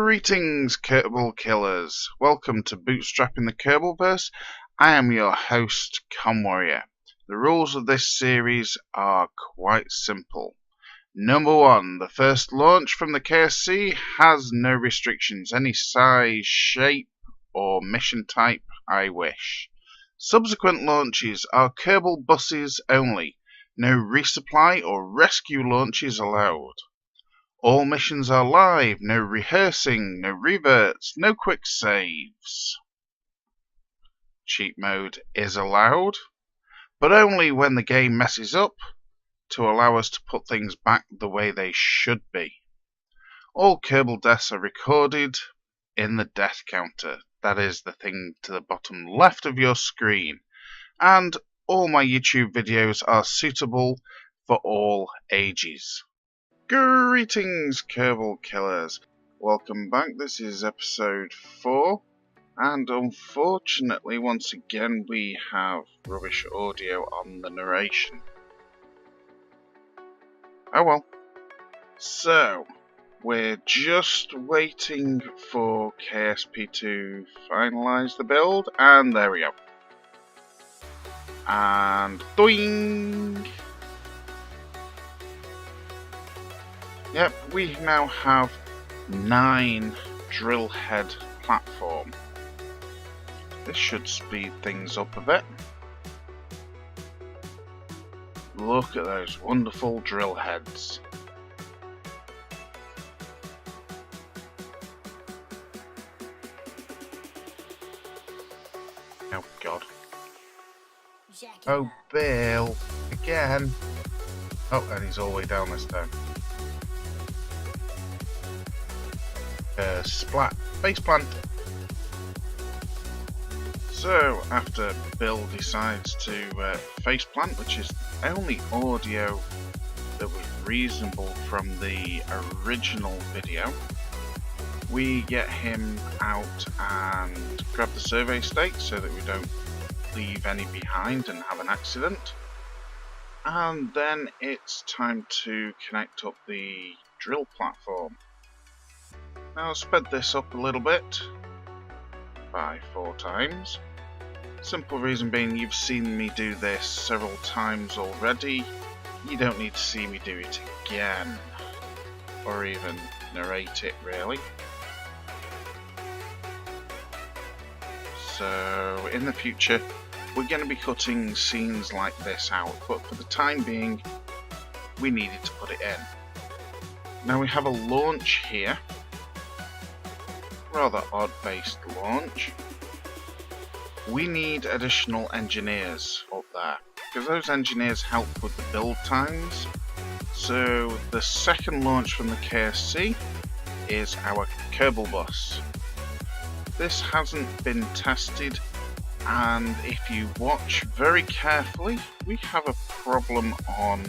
Greetings, Kerbal killers. Welcome to Bootstrapping the Kerbalverse. I am your host, Warrior. The rules of this series are quite simple. Number 1, the first launch from the KSC has no restrictions, any size, shape, or mission type I wish. Subsequent launches are Kerbal buses only. No resupply or rescue launches allowed. All missions are live, no rehearsing, no reverts, no quick saves. Cheat mode is allowed, but only when the game messes up to allow us to put things back the way they should be. All Kerbal deaths are recorded in the death counter. That is the thing to the bottom left of your screen. And all my YouTube videos are suitable for all ages. Greetings, Kerbal killers. Welcome back. This is episode 4, and unfortunately, once again, we have rubbish audio on the narration. Oh well. So, we're just waiting for KSP to finalise the build, and there we go. And doing. Yep, we now have 9 drill head platform. This should speed things up a bit. Look at those wonderful drill heads. Oh god. Oh, Bill. Again. Oh, and he's all the way down this time. Splat. Faceplant. So, after Bill decides to faceplant, which is the only audio that was reasonable from the original video, we get him out and grab the survey stakes so that we don't leave any behind and have an accident. And then it's time to connect up the drill platform. Now I'll sped this up a little bit by 4 times. Simple reason being, you've seen me do this several times already. You don't need to see me do it again, or even narrate it really. So in the future we're going to be cutting scenes like this out, but for the time being we needed to put it in. Now we have a launch here. Rather odd based launch. We need additional engineers up there because those engineers help with the build times. So the second launch from the KSC is our Kerbal bus. This hasn't been tested, and if you watch very carefully, we have a problem on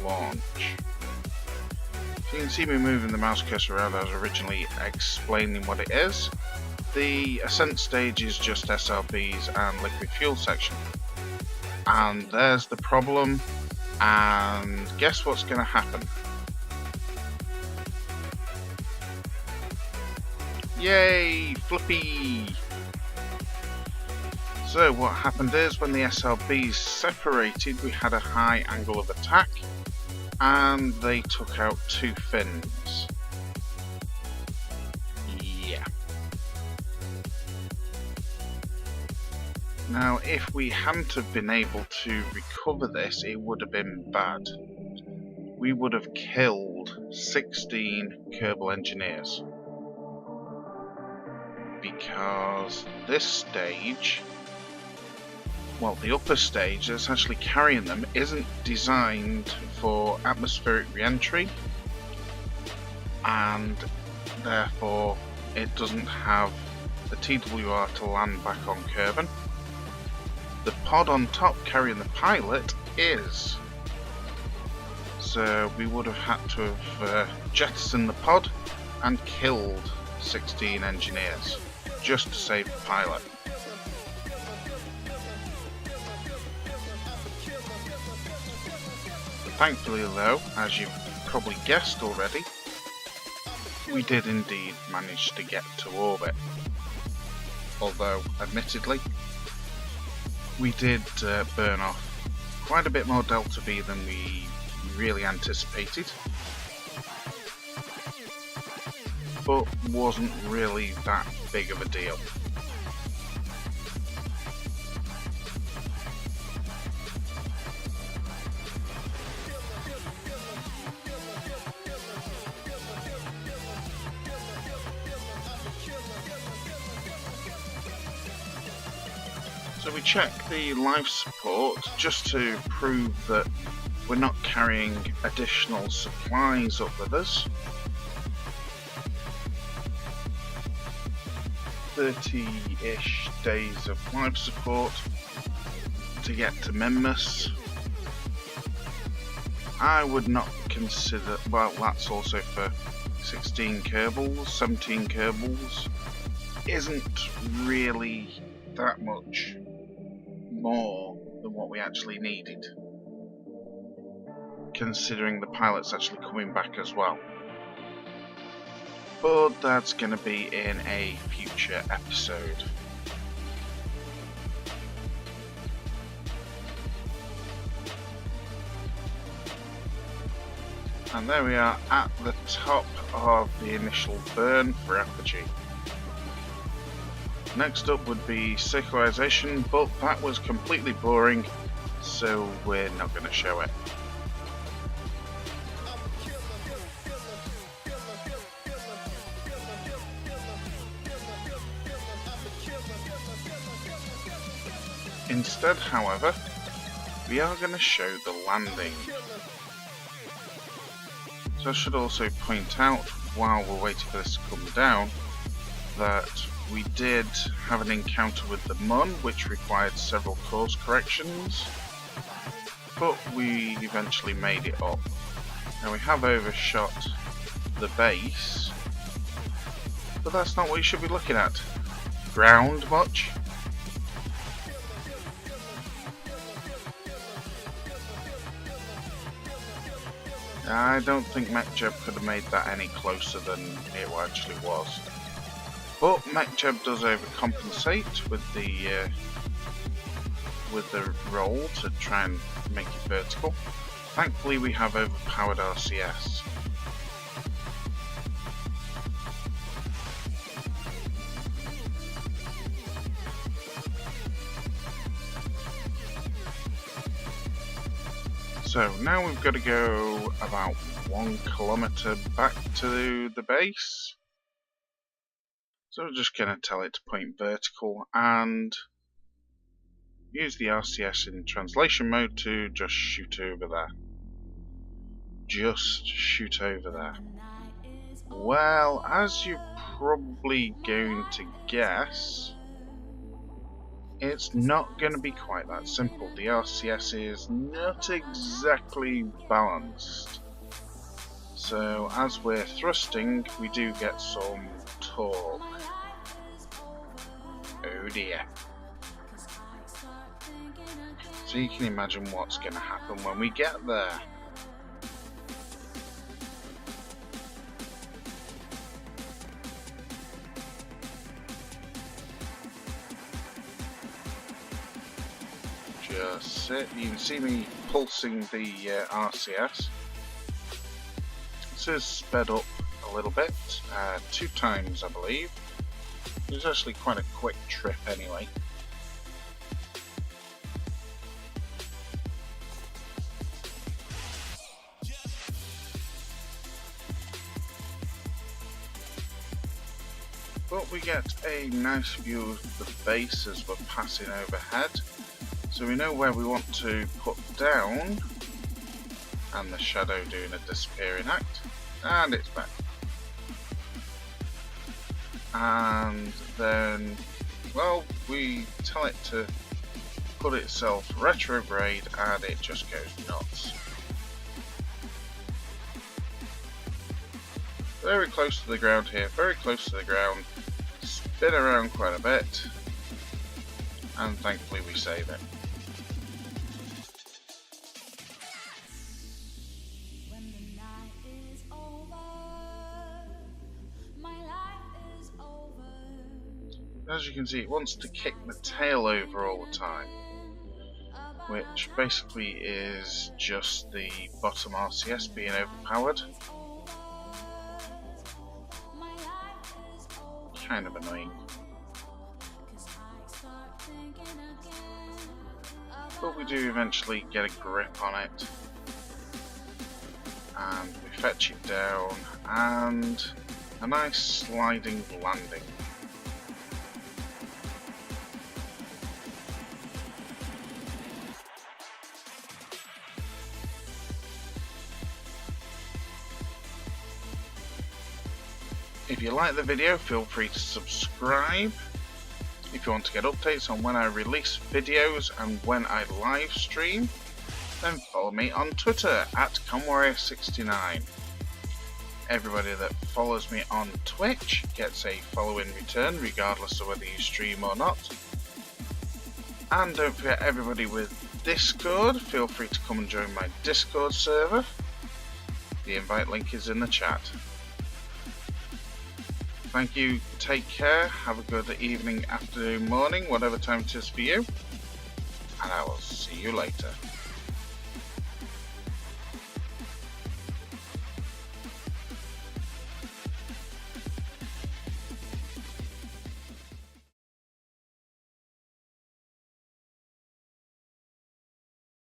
launch. You can see me moving the mouse cursor around. I was originally explaining what it is. The ascent stage is just SRBs and liquid fuel section. And there's the problem. And guess what's going to happen? Yay! Flippy! So what happened is when the SRBs separated, we had a high angle of attack. And they took out 2 fins. Yeah. Now, if we hadn't have been able to recover this, it would have been bad. We would have killed 16 Kerbal engineers. Because this stage, well, the upper stage that's actually carrying them isn't designed for atmospheric re-entry, and therefore it doesn't have the TWR to land back on Kerbin. The pod on top carrying the pilot is. So we would have had to have jettisoned the pod and killed 16 engineers just to save the pilot. Thankfully though, as you've probably guessed already, we did indeed manage to get to orbit. Although, admittedly, we did burn off quite a bit more delta V than we really anticipated, but wasn't really that big of a deal. So we check the life support just to prove that we're not carrying additional supplies up with us. 30-ish days of life support to get to Minmus. I would not consider, well, that's also for 16 kerbals, 17 kerbals. Isn't really that much more than what we actually needed, considering the pilot's actually coming back as well. But that's going to be in a future episode. And there we are at the top of the initial burn for effigy. Next up would be circularization, but that was completely boring, so we're not going to show it. Instead, however, we are going to show the landing. So I should also point out, while we're waiting for this to come down, that we did have an encounter with the Mun, which required several course corrections, but we eventually made it up. Now we have overshot the base, but that's not what you should be looking at. Ground much? I don't think MechJeb could have made that any closer than it actually was. But MechJeb does overcompensate with the roll to try and make it vertical. Thankfully we have overpowered RCS. So now we've got to go about 1 kilometer back to the base. So we're just going to tell it to point vertical and use the RCS in translation mode to just shoot over there. Just shoot over there. Well, as you're probably going to guess, it's not going to be quite that simple. The RCS is not exactly balanced. So as we're thrusting, we do get some torque. Oh dear. So you can imagine what's going to happen when we get there. Just sit. You can see me pulsing the RCS. This is sped up a little bit, 2 times I believe. It's actually quite a quick trip anyway. But we get a nice view of the base as we're passing overhead. So we know where we want to put down, and the shadow doing a disappearing act, and it's back. And then, well, we tell it to put itself retrograde and it just goes nuts. Very close to the ground here, very close to the ground, spin around quite a bit, and thankfully we save it. as you can see, it wants to kick the tail over all the time, which basically is just the bottom RCS being overpowered. Kind of annoying. But we do eventually get a grip on it, and we fetch it down, and a nice sliding landing. If you like the video, feel free to subscribe. If you want to get updates on when I release videos and when I live stream, then follow me on Twitter at KonWarrior69. Everybody that follows me on Twitch gets a follow in return, regardless of whether you stream or not. And don't forget, everybody with Discord, feel free to come and join my Discord server. The invite link is in the chat. Thank you, take care, have a good evening, afternoon, morning, whatever time it is for you, and I will see you later.